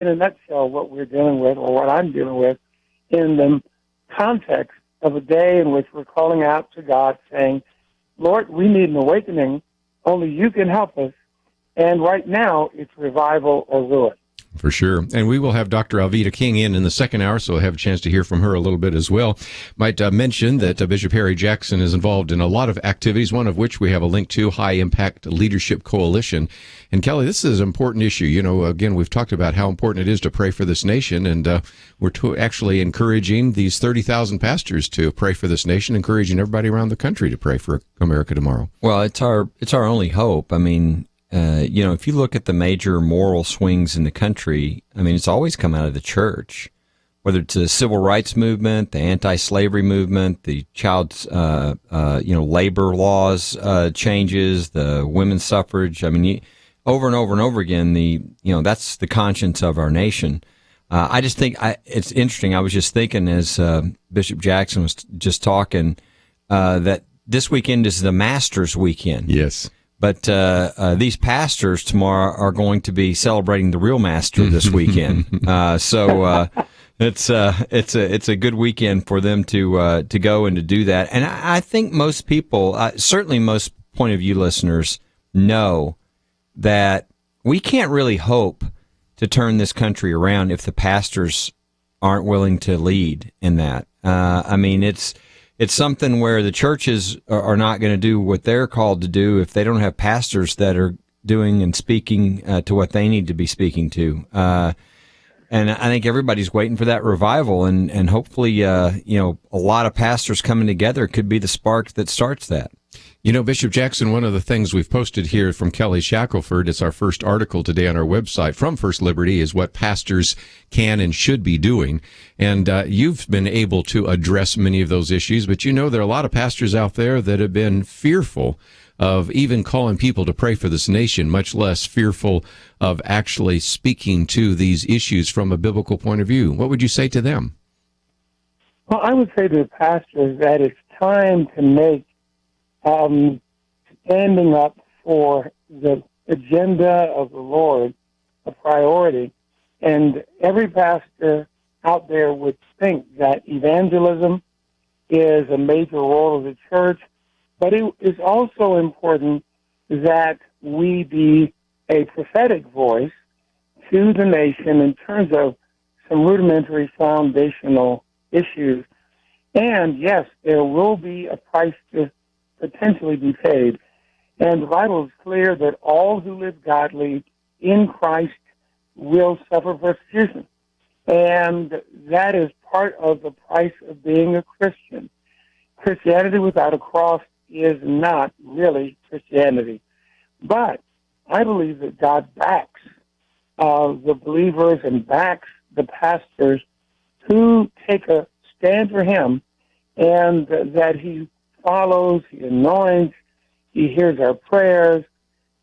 in a nutshell what we're dealing with, or what I'm dealing with, in the context of a day in which we're calling out to God saying, Lord, we need an awakening. Only you can help us. And right now, it's revival or ruin. For sure. And we will have Dr. Alveda King in the second hour, so we'll have a chance to hear from her a little bit as well. Might mention that Bishop Harry Jackson is involved in a lot of activities, one of which we have a link to, High Impact Leadership Coalition. And Kelly, this is an important issue. You know, again, we've talked about how important it is to pray for this nation, and we're actually encouraging these 30,000 pastors to pray for this nation, encouraging everybody around the country to pray for America tomorrow. Well, it's our only hope. I mean, you know, if you look at the major moral swings in the country, I mean, it's always come out of the church, whether it's the civil rights movement, the anti-slavery movement, the child, labor laws changes, the women's suffrage. I mean, over and over and over again, that's the conscience of our nation. I just think it's interesting. I was just thinking as Bishop Jackson was just talking that this weekend is the Masters weekend. Yes. But these pastors tomorrow are going to be celebrating the real master this weekend. So it's a good weekend for them to go and to do that. And I think most people, certainly most point of view listeners, know that we can't really hope to turn this country around if the pastors aren't willing to lead in that. I mean, it's something where the churches are not going to do what they're called to do if they don't have pastors that are doing and speaking to what they need to be speaking to. And I think everybody's waiting for that revival, and hopefully, a lot of pastors coming together could be the spark that starts that. You know, Bishop Jackson, one of the things we've posted here from Kelly Shackelford, it's our first article today on our website from First Liberty, is what pastors can and should be doing. And you've been able to address many of those issues, but you know there are a lot of pastors out there that have been fearful of even calling people to pray for this nation, much less fearful of actually speaking to these issues from a biblical point of view. What would you say to them? Well, I would say to the pastors that it's time to make standing up for the agenda of the Lord a priority. And every pastor out there would think that evangelism is a major role of the church, but it is also important that we be a prophetic voice to the nation in terms of some rudimentary foundational issues. And yes, there will be a price to potentially be paid. And the Bible is clear that all who live godly in Christ will suffer persecution. And that is part of the price of being a Christian. Christianity without a cross is not really Christianity. But I believe that God backs the believers and backs the pastors who take a stand for him, and that he follows, he anoints, he hears our prayers.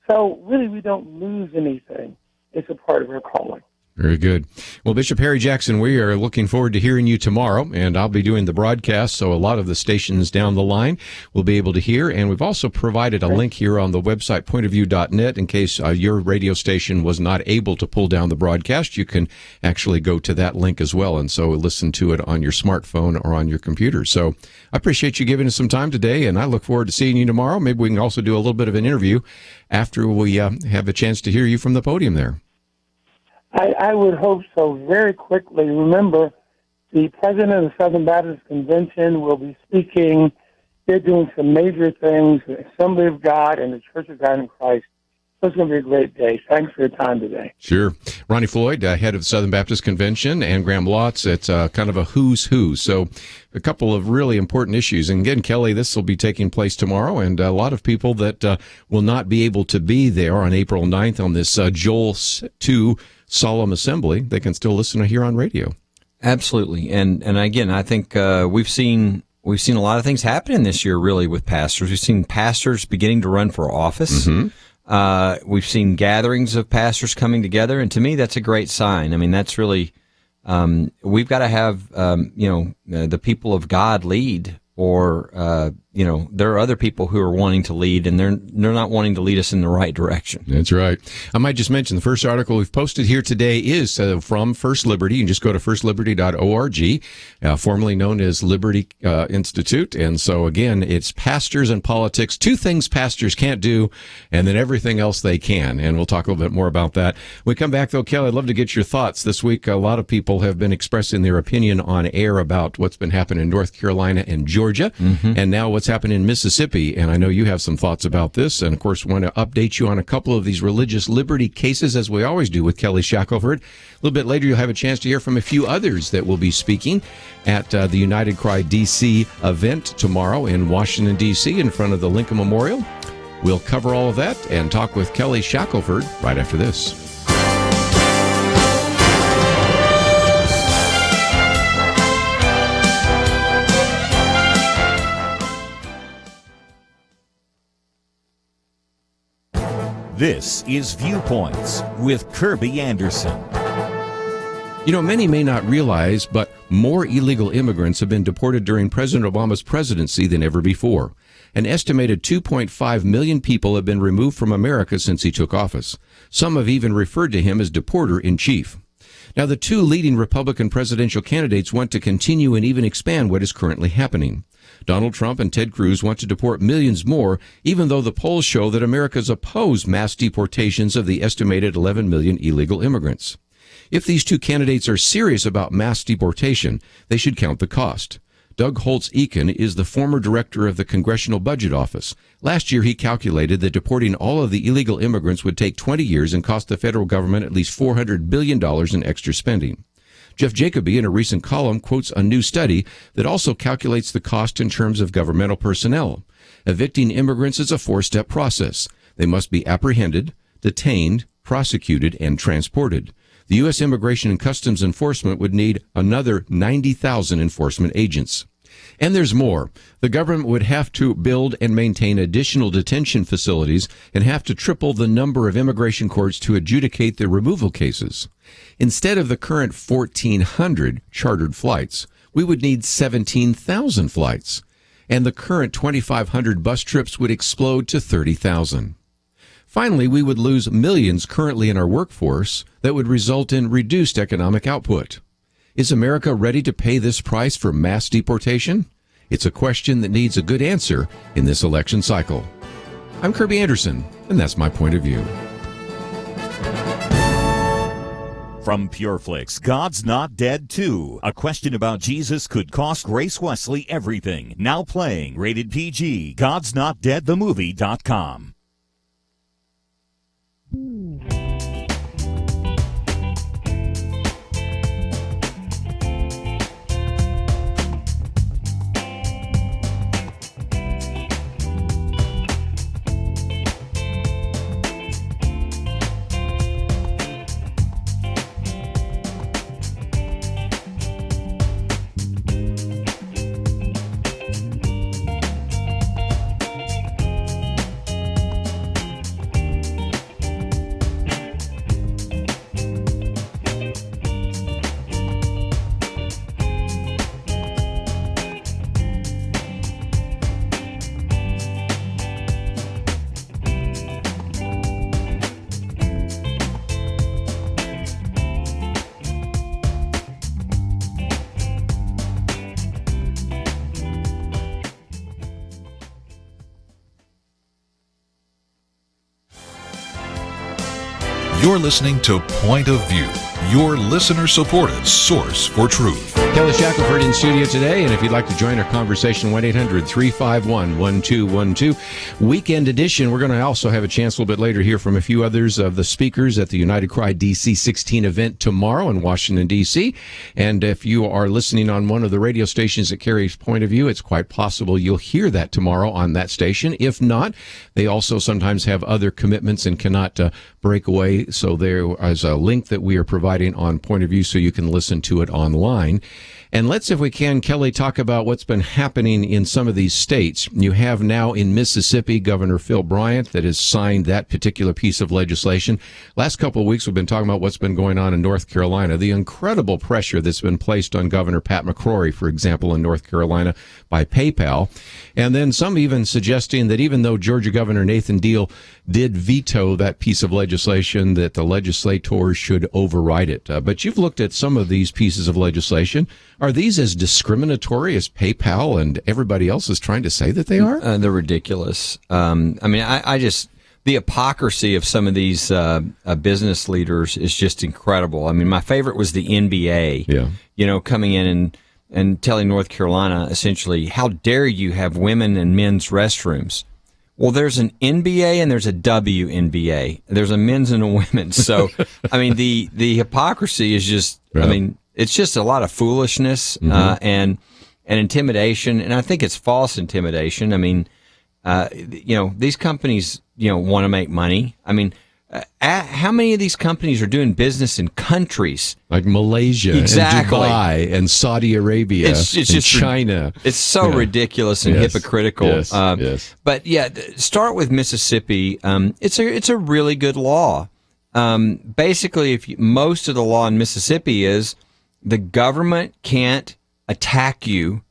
So really we don't lose anything. It's a part of our calling. Very good. Well, Bishop Harry Jackson, we are looking forward to hearing you tomorrow, and I'll be doing the broadcast, so a lot of the stations down the line will be able to hear. And we've also provided a link here on the website, pointofview.net, in case your radio station was not able to pull down the broadcast. You can actually go to that link as well, and so listen to it on your smartphone or on your computer. So I appreciate you giving us some time today, and I look forward to seeing you tomorrow. Maybe we can also do a little bit of an interview after we have a chance to hear you from the podium there. I would hope so. Very quickly, remember, the president of the Southern Baptist Convention will be speaking. They're doing some major things, the Assembly of God and the Church of God in Christ. So it's going to be a great day. Thanks for your time today. Sure. Ronnie Floyd, head of the Southern Baptist Convention, and Graham Lotz. It's kind of a who's who. So a couple of really important issues. And again, Kelly, this will be taking place tomorrow, and a lot of people that will not be able to be there on April 9th on this Joel 2 solemn assembly, they can still listen to here on radio. Absolutely. And again, I think we've seen a lot of things happening this year, really, with pastors. We've seen pastors beginning to run for office. Mm-hmm. We've seen gatherings of pastors coming together, and to me, that's a great sign. I mean, that's really we've got to have the people of God lead or there are other people who are wanting to lead, and they're not wanting to lead us in the right direction. That's right. I might just mention the first article we've posted here today is from First Liberty. You can just go to firstliberty.org, formerly known as Liberty Institute. And so, again, it's pastors and politics, two things pastors can't do, and then everything else they can. And we'll talk a little bit more about that. When we come back, though, Kelly, I'd love to get your thoughts. This week, a lot of people have been expressing their opinion on air about what's been happening in North Carolina and Georgia, and now what's happened in Mississippi. And I know you have some thoughts about this, and of course want to update you on a couple of these religious liberty cases, as we always do with Kelly Shackelford. A little bit later, you'll have a chance to hear from a few others that will be speaking at the United Cry DC event tomorrow in Washington, D.C., in front of the Lincoln Memorial. We'll cover all of that and talk with Kelly Shackelford right after this. This is Viewpoints with Kerby Anderson. Many may not realize, but more illegal immigrants have been deported during President Obama's presidency than ever before. An estimated 2.5 million people have been removed from America since he took office. Some have even referred to him as deporter-in-chief. Now, the two leading Republican presidential candidates want to continue and even expand what is currently happening. Donald Trump and Ted Cruz want to deport millions more, even though the polls show that Americans oppose mass deportations of the estimated 11 million illegal immigrants. If these two candidates are serious about mass deportation, they should count the cost. Doug Holtz-Eakin is the former director of the Congressional Budget Office. Last year, he calculated that deporting all of the illegal immigrants would take 20 years and cost the federal government at least $400 billion in extra spending. Jeff Jacoby, in a recent column, quotes a new study that also calculates the cost in terms of governmental personnel. Evicting immigrants is a four-step process. They must be apprehended, detained, prosecuted, and transported. The U.S. Immigration and Customs Enforcement would need another 90,000 enforcement agents. And there's more. The government would have to build and maintain additional detention facilities and have to triple the number of immigration courts to adjudicate the removal cases. Instead of the current 1,400 chartered flights, we would need 17,000 flights. And the current 2,500 bus trips would explode to 30,000. Finally, we would lose millions currently in our workforce that would result in reduced economic output. Is America ready to pay this price for mass deportation? It's a question that needs a good answer in this election cycle. I'm Kerby Anderson, and that's my point of view. From PureFlix, God's Not Dead 2. A question about Jesus could cost Grace Wesley everything. Now playing. Rated PG. God'sNotDeadTheMovie.com. You're listening to Point of View, your listener-supported source for truth. Kelly Shackelford in studio today, and if you'd like to join our conversation, 1-800-351-1212. Weekend edition. We're going to also have a chance a little bit later to hear from a few others of the speakers at the United Cry DC 16 event tomorrow in Washington, D.C. And if you are listening on one of the radio stations that carries Point of View, it's quite possible you'll hear that tomorrow on that station. If not, they also sometimes have other commitments and cannot break away. So there is a link that we are providing providing on Point of View so you can listen to it online. And let's, if we can, Kelly, talk about what's been happening in some of these states. You have now in Mississippi Governor Phil Bryant that has signed that particular piece of legislation. Last couple of weeks we've been talking about what's been going on in North Carolina, the incredible pressure that's been placed on Governor Pat McCrory, for example, in North Carolina by PayPal. And then some even suggesting that even though Georgia Governor Nathan Deal did veto that piece of legislation, that the legislators should override it. But you've looked at some of these pieces of legislation. Are these as discriminatory as PayPal and everybody else is trying to say that they are? They're ridiculous. I just, the hypocrisy of some of these business leaders is just incredible. I mean, my favorite was the NBA, coming in and telling North Carolina, essentially, how dare you have women and men's restrooms? Well, there's an NBA and there's a WNBA. There's a men's and a women's. So, I mean, the hypocrisy is just, it's just a lot of foolishness and intimidation. And I think it's false intimidation. I mean, these companies, want to make money. I mean, how many of these companies are doing business in countries like Malaysia and Dubai and Saudi Arabia and just China? It's so ridiculous and hypocritical. Yes. But start with Mississippi. It's a really good law. Basically, most of the law in Mississippi is the government can't attack you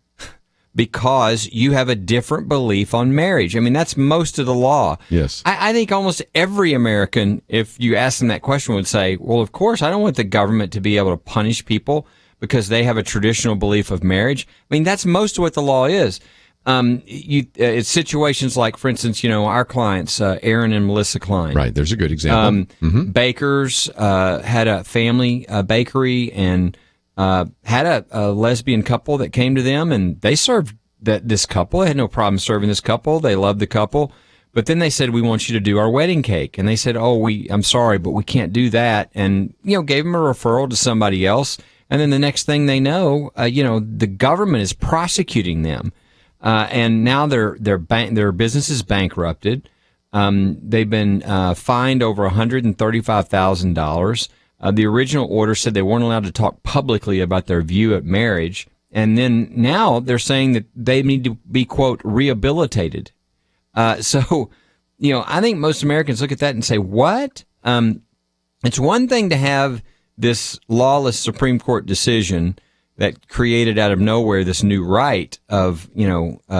because you have a different belief on marriage. I mean, that's most of the law. Yes. I think almost every American, if you ask them that question, would say, well, of course, I don't want the government to be able to punish people because they have a traditional belief of marriage. I mean, that's most of what the law is. It's situations like, for instance, our clients, Aaron and Melissa Klein. Right. There's a good example. Bakers had a family bakery and had a lesbian couple that came to them, and they served this couple. They had no problem serving this couple. They loved the couple. But then they said, we want you to do our wedding cake. And they said, I'm sorry, but we can't do that. And, gave them a referral to somebody else. And then the next thing they know, the government is prosecuting them. And now their business is bankrupted. They've been fined over $135,000. The original order said they weren't allowed to talk publicly about their view of marriage. And then now they're saying that they need to be, quote, rehabilitated. So, I think most Americans look at that and say, what? It's one thing to have this lawless Supreme Court decision that created out of nowhere this new right of,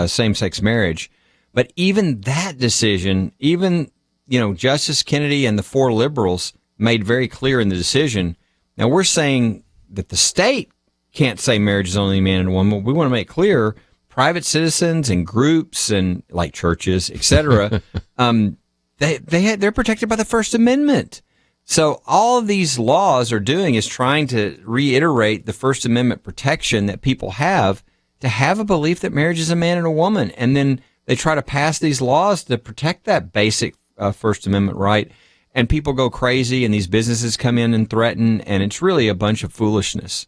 same-sex marriage. But even that decision, Justice Kennedy and the four liberals made very clear in the decision. Now, we're saying that the state can't say marriage is only a man and a woman. We want to make clear private citizens and groups and like churches, etc. They're protected by the First Amendment. So all of these laws are doing is trying to reiterate the First Amendment protection that people have to have a belief that marriage is a man and a woman. And then they try to pass these laws to protect that basic First Amendment right. And people go crazy and these businesses come in and threaten. And it's really a bunch of foolishness.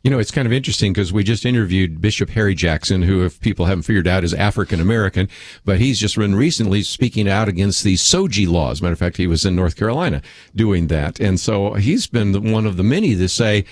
It's kind of interesting because we just interviewed Bishop Harry Jackson, who, if people haven't figured out, is African American, but he's just been recently speaking out against these SOGI laws. Matter of fact, he was in North Carolina doing that. And so he's been one of the many to say,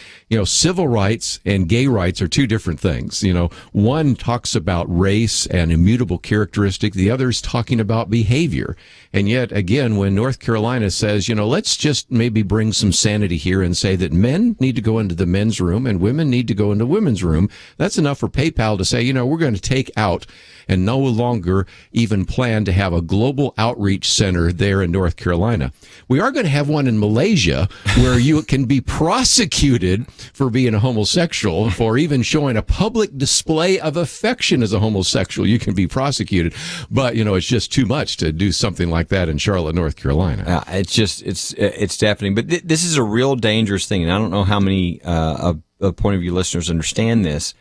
civil rights and gay rights are two different things. One talks about race and immutable characteristic. The other is talking about behavior. And yet, again, when North Carolina says, let's just maybe bring some sanity here and say that men need to go into the men's room and women need to go into women's room, that's enough for PayPal to say, we're going to take out and no longer even plan to have a global outreach center there in North Carolina. We are going to have one in Malaysia where you can be prosecuted for being a homosexual, for even showing a public display of affection as a homosexual. You can be prosecuted. But, it's just too much to do something like that in Charlotte, North Carolina. It's deafening. But this is a real dangerous thing. And I don't know how many of Point of View listeners understand this.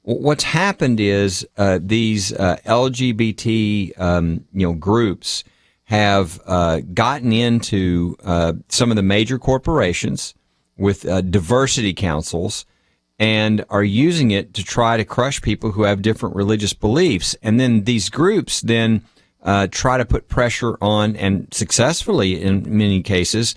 What's happened is these LGBT groups have gotten into some of the major corporations with diversity councils and are using it to try to crush people who have different religious beliefs. And then these groups then try to put pressure on, and successfully in many cases,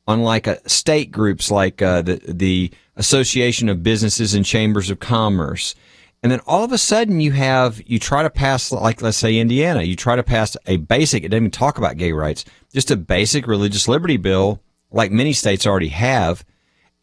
like state groups like the Association of Businesses and Chambers of Commerce. And then all of a sudden you try to pass, like let's say Indiana, you try to pass a basic, it doesn't even talk about gay rights, just a basic religious liberty bill like many states already have,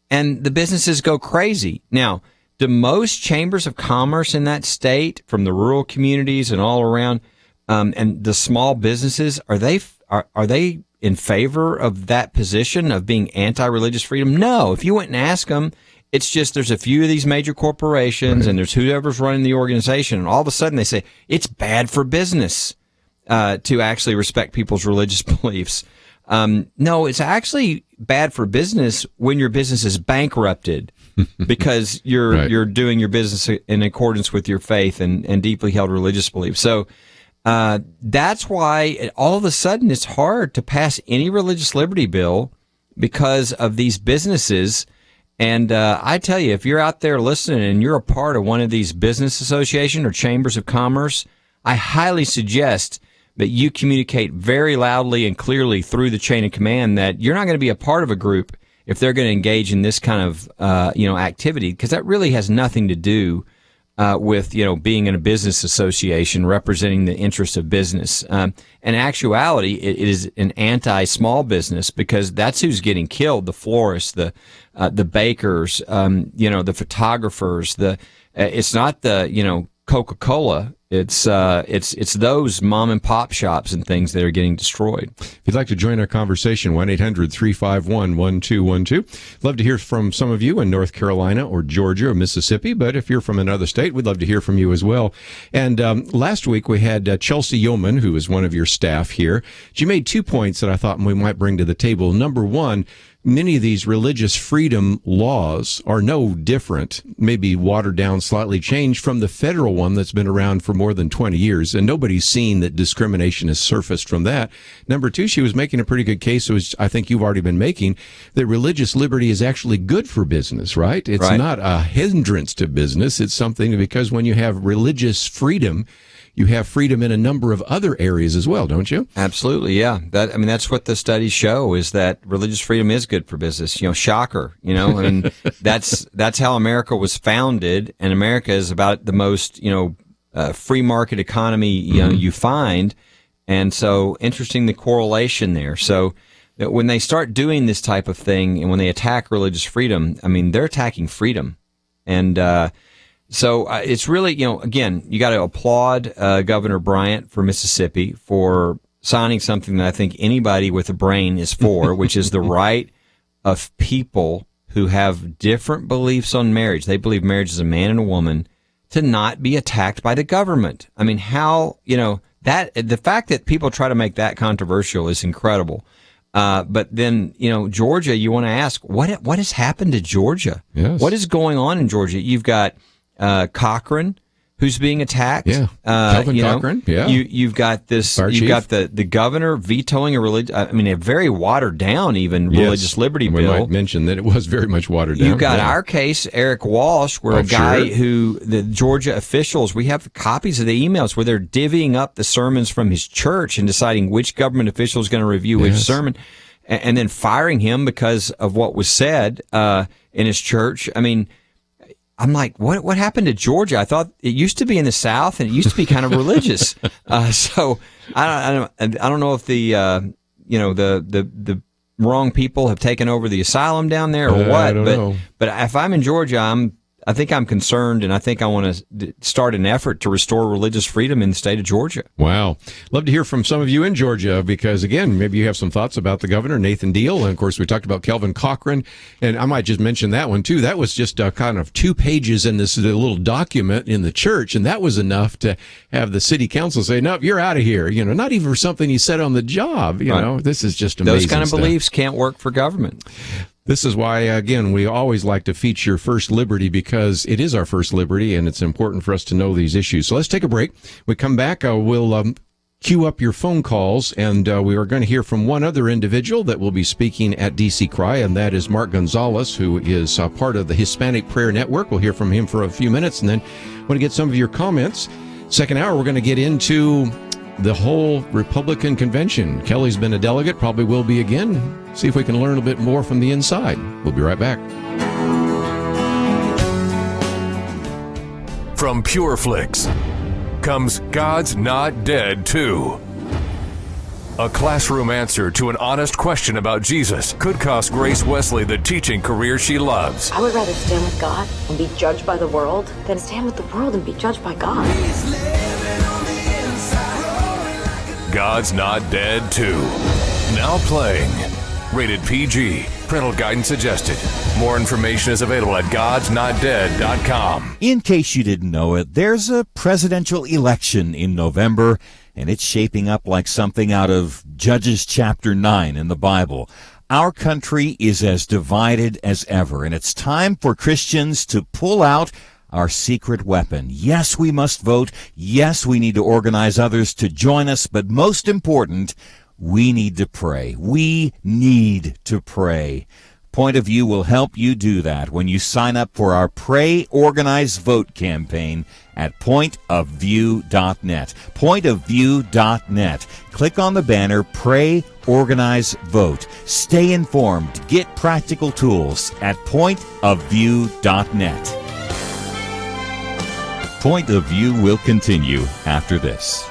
and the businesses go crazy. Now, do most chambers of commerce in that state, from the rural communities and all around, and the small businesses, are they in favor of that position of being anti-religious freedom? No. If you went and asked them, it's just there's a few of these major corporations, right, and there's whoever's running the organization, and all of a sudden they say it's bad for business to actually respect people's religious beliefs. No, it's actually bad for business when your business is bankrupted because you're doing your business in accordance with your faith and deeply held religious beliefs. So that's why all of a sudden it's hard to pass any religious liberty bill because of these businesses. And I tell you, if you're out there listening and you're a part of one of these business associations or chambers of commerce, I highly suggest that you communicate very loudly and clearly through the chain of command that you're not going to be a part of a group if they're going to engage in this kind of activity, because that really has nothing to do with being in a business association representing the interest of business. In actuality, it is an anti-small business because that's who's getting killed: the florists, the bakers, the photographers. It's not the Coca-Cola. It's those mom and pop shops and things that are getting destroyed. If you'd like to join our conversation, 1-800-351-1212. Love to hear from some of you in North Carolina or Georgia or Mississippi, but if you're from another state, we'd love to hear from you as well. And last week we had Chelsea Yeoman, who is one of your staff here. She made 2 points that I thought we might bring to the table. Number one, many of these religious freedom laws are no different, maybe watered down, slightly changed from the federal one that's been around for more than 20 years, and nobody's seen that discrimination has surfaced from that. Number two, she was making a pretty good case, which I think you've already been making, that religious liberty is actually good for business, right? It's not a hindrance to business. It's something, because when you have religious freedom, you have freedom in a number of other areas as well, don't you? Absolutely, yeah. That's what the studies show, is that religious freedom is good for business. Shocker. That's how America was founded, and America is about the most, free market economy you find. And so, interesting the correlation there. So, that when they start doing this type of thing, and when they attack religious freedom, they're attacking freedom. And so it's really, again, you got to applaud Governor Bryant for Mississippi for signing something that I think anybody with a brain is for, which is the right of people who have different beliefs on marriage. They believe marriage is a man and a woman, to not be attacked by the government. How, that the fact that people try to make that controversial is incredible. But then, Georgia, you want to ask, what has happened to Georgia? Yes. What is going on in Georgia? You've got Cochran, who's being attacked. Yeah, Calvin Cochran. Yeah, you've got this. You've got the governor vetoing a very watered down religious liberty bill. We might mention that it was very much watered down. You've got our case, Eric Walsh, where a guy who the Georgia officials, we have copies of the emails where they're divvying up the sermons from his church and deciding which government official is going to review which sermon, and then firing him because of what was said in his church. I'm like, what happened to Georgia? I thought it used to be in the South, and it used to be kind of religious. So I don't know if the wrong people have taken over the asylum down there or what. I don't know. But if I'm in Georgia, I think I'm concerned, and I think I want to start an effort to restore religious freedom in the state of Georgia. Wow. Love to hear from some of you in Georgia, because, again, maybe you have some thoughts about the governor, Nathan Deal. And, of course, we talked about Calvin Cochran. And I might just mention that one, too. That was just kind of 2 pages in this little document in the church, and that was enough to have the city council say, no, you're out of here. Not even for something you said on the job. This is just amazing. Those kind of stuff. Beliefs can't work for government. This is why, again, we always like to feature First Liberty, because it is our first liberty, and it's important for us to know these issues. So let's take a break. We come back, we'll queue up your phone calls, and we are going to hear from one other individual that will be speaking at DC Cry, and that is Mark Gonzalez, who is part of the Hispanic Prayer Network. We'll hear from him for a few minutes, and then want to get some of your comments. Second hour, we're going to get into the whole Republican convention. Kelly's been a delegate, probably will be again. See if we can learn a bit more from the inside. We'll be right back. From PureFlix comes God's Not Dead 2. A classroom answer to an honest question about Jesus could cost Grace Wesley the teaching career she loves. I would rather stand with God and be judged by the world than stand with the world and be judged by God. God's Not Dead 2. Now playing. Rated PG. Parental guidance suggested. More information is available at godsnotdead.com. In case you didn't know it, there's a presidential election in November, and it's shaping up like something out of Judges chapter 9 in the Bible. Our country is as divided as ever, and it's time for Christians to pull out our secret weapon. Yes, we must vote. Yes, we need to organize others to join us, but most important, we need to pray. We need to pray. Point of View will help you do that when you sign up for our Pray, Organize, Vote campaign at pointofview.net. Pointofview.net. Click on the banner, Pray, Organize, Vote. Stay informed. Get practical tools at pointofview.net. Point of View will continue after this.